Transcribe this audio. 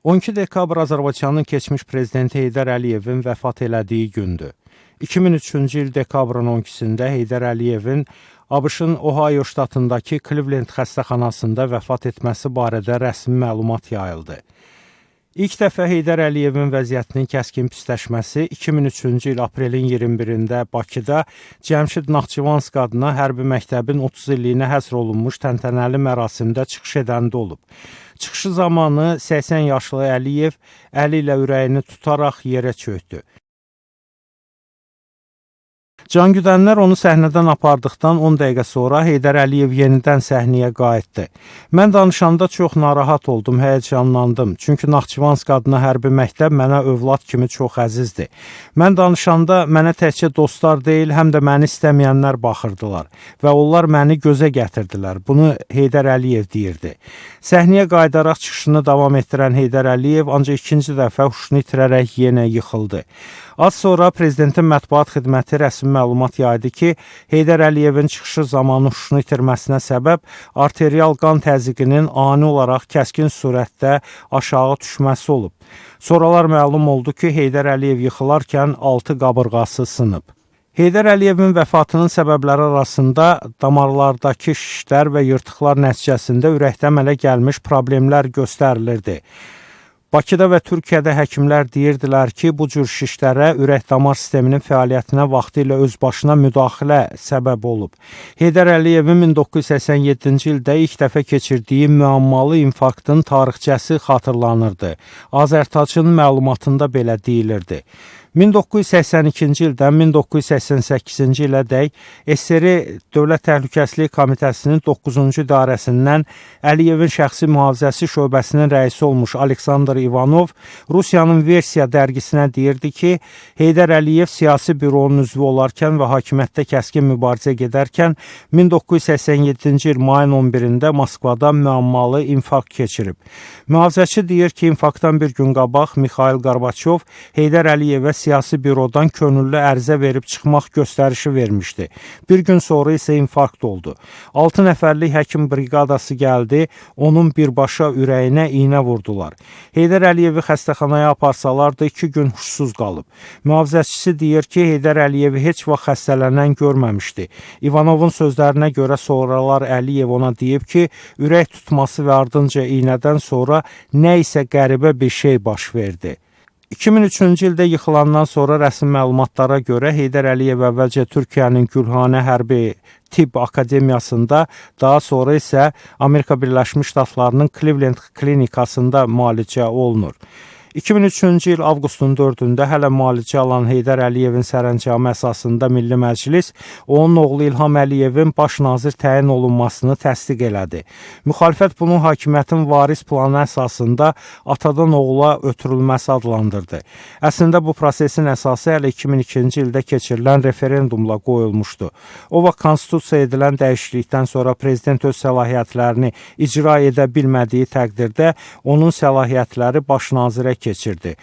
12 dekabr Azərbaycanın keçmiş prezidenti Heydər Əliyevin vəfat elədiyi gündür. 2003-cü il dekabrın 12-sində Heydər Əliyevin ABŞ-ın Ohio ştatındakı Cleveland xəstəxanasında vəfat etməsi barədə rəsmi məlumat yayıldı. İlk dəfə Heydər Əliyevin vəziyyətinin kəskin pisləşməsi 2003-cü il aprelin 21-də Bakıda Cəmşid Naxçıvansk adına hərbi məktəbin 30 illiyinə həsr olunmuş təntənəli mərasimdə çıxış edəndə olub. Çıxışı zamanı 80 yaşlı Əliyev əli ilə ürəyini tutaraq yerə çökdü. Cangüdənlər onu səhnədən apardıqdan 10 dəqiqə sonra Heydər Əliyev yenidən səhnəyə qayıtdı. Mən danışanda çox narahat oldum, həyəcanlandım. Çünki Naxçıvansk adına hərbi məktəb mənə övlad kimi çox əzizdir. Mən danışanda mənə təkcə dostlar deyil, həm də məni istəməyənlər baxırdılar və onlar məni gözə gətirdilər. Bunu Heydər Əliyev deyirdi. Səhnəyə qayıdaraq çıxışını davam etdirən Heydər Əliyev ancaq ikinci dəfə huşunu itirərək yenə yıxıldı. Az sonra Prezidentin mətbuat xidməti rəsmi məlumat yaydı ki, Heydər Əliyevin çıxışı zamanı huşunu itirməsinə səbəb arterial qan təzyiqinin ani olaraq kəskin surətdə aşağı düşməsi olub. Sonralar məlum oldu ki, Heydər Əliyev yıxılarkən 6 qabırğası sınıb. Heydər Əliyevin vəfatının səbəbləri arasında damarlardakı şişlər və yırtıqlar nəticəsində ürəkdə əmələ gəlmiş problemlər göstərilirdi. Bakıda və Türkiyədə həkimlər deyirdilər ki, bu cür şişlərə ürək-damar sisteminin fəaliyyətinə vaxtilə öz başına müdaxilə səbəb olub. Heydər Əliyevin 1987-ci ildə ilk dəfə keçirdiyi müəmmalı infarktın tarixçəsi xatırlanırdı. Azərtacın məlumatında belə deyilirdi. 1982-ci ildən 1988-ci ilədək SSR Dövlət Təhlükəsizlik Komitəsinin 9-cu idarəsindən Əliyevin şəxsi mühafizəsi şöbəsinin rəisi olmuş Aleksandr İvanov Rusiyanın Versiya dərgisinə deyirdi ki, Heydər Əliyev siyasi büronun üzvü olarkən və hakimiyyətdə kəskin mübarizə gedərkən 1987-ci il mayın 11-də Moskvada müəmmalı infarkt keçirib. Mühafizəçi deyir ki, infarktdan bir gün qabaq Mikhail Gorbaçov Heydər Əliyevə siyasi bürodan könüllü ərizə verib çıxmaq göstərişi vermişdi. Bir gün sonra isə infarkt oldu. 6 nəfərlik həkim briqadası gəldi, onun birbaşa ürəyinə iynə vurdular. Heydər Əliyevi xəstəxanaya aparsalar da 2 gün huşsuz qalıb. Mühafizəçisi deyir ki, Heydər Əliyevi heç vaxt xəstələnən görməmişdi. İvanovun sözlərinə görə sonralar Əliyev ona deyib ki, ürək tutması və ardınca iynədən sonra nə isə qəribə bir şey baş verdi. 2003-cü ildə yıxılandan sonra rəsmi məlumatlara görə Heydər Əliyev əvvəlcə Türkiyənin Gülhanə Hərbi Tibb Akademiyasında, daha sonra isə Amerika Birləşmiş Ştatlarının Cleveland klinikasında müalicə olunur. 2003-cü il avqustun 4-də hələ müalicə alan Heydər Əliyevin sərəncamı əsasında Milli Məclis onun oğlu İlham Əliyevin baş nazir təyin olunmasını təsdiq elədi. Müxalifət bunu hakimiyyətin varis planı əsasında atadan oğula ötürülməsi adlandırdı. Əslində bu prosesin əsası hələ 2002-ci ildə keçirilən referendumla qoyulmuşdu. O vaxt konstitusiya edilən dəyişiklikdən sonra prezident öz səlahiyyətlərini icra edə bilmədiyi təqdirdə onun səlahiyyətləri baş nazirə keçirdi.